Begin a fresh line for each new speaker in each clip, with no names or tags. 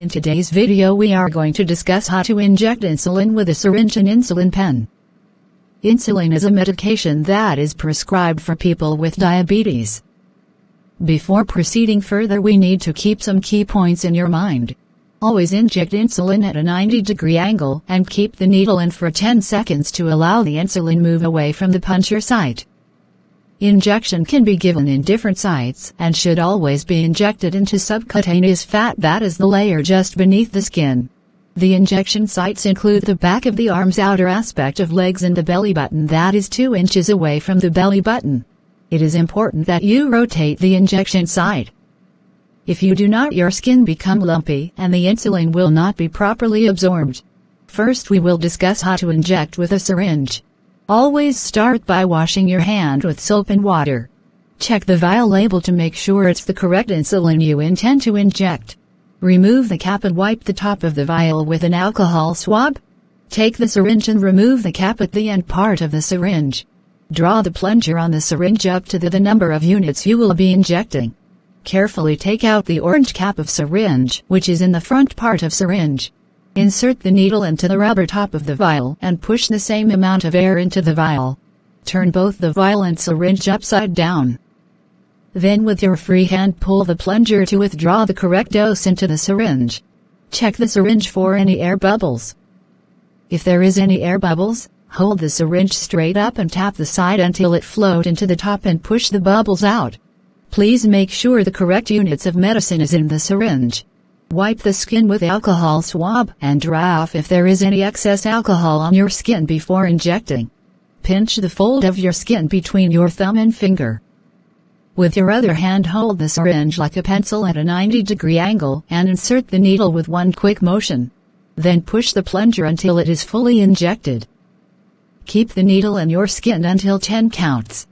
In today's video we are going to discuss how to inject insulin with a syringe and insulin pen. Insulin is a medication that is prescribed for people with diabetes. Before proceeding further, we need to keep some key points in your mind. Always inject insulin at a 90-degree angle and keep the needle in for 10 seconds to allow the insulin move away from the puncture site. Injection can be given in different sites and should always be injected into subcutaneous fat, that is the layer just beneath the skin. The injection sites include the back of the arms, outer aspect of legs, and the belly button, that is 2 inches away from the belly button. It is important that you rotate the injection site. If you do not, your skin become lumpy and the insulin will not be properly absorbed. First we will discuss how to inject with a syringe. Always start by washing your hand with soap and water. Check the vial label to make sure it's the correct insulin you intend to inject. Remove the cap and wipe the top of the vial with an alcohol swab. Take the syringe and remove the cap at the end part of the syringe. Draw the plunger on the syringe up to the number of units you will be injecting. Carefully take out the orange cap of syringe, which is in the front part of syringe. Insert the needle into the rubber top of the vial and push the same amount of air into the vial. Turn both the vial and syringe upside down. Then with your free hand pull the plunger to withdraw the correct dose into the syringe. Check the syringe for any air bubbles. If there is any air bubbles, hold the syringe straight up and tap the side until it float into the top and push the bubbles out. Please make sure the correct units of medicine is in the syringe. Wipe the skin with alcohol swab and dry off if there is any excess alcohol on your skin before injecting. Pinch the fold of your skin between your thumb and finger. With your other hand hold the syringe like a pencil at a 90-degree angle and insert the needle with one quick motion. Then push the plunger until it is fully injected. Keep the needle in your skin until 10 counts.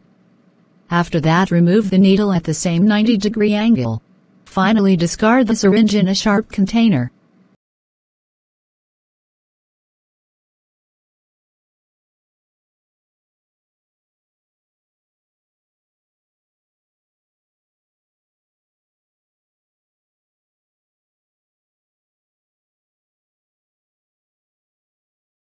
After that, remove the needle at the same 90-degree angle. Finally, discard the syringe in a sharp container.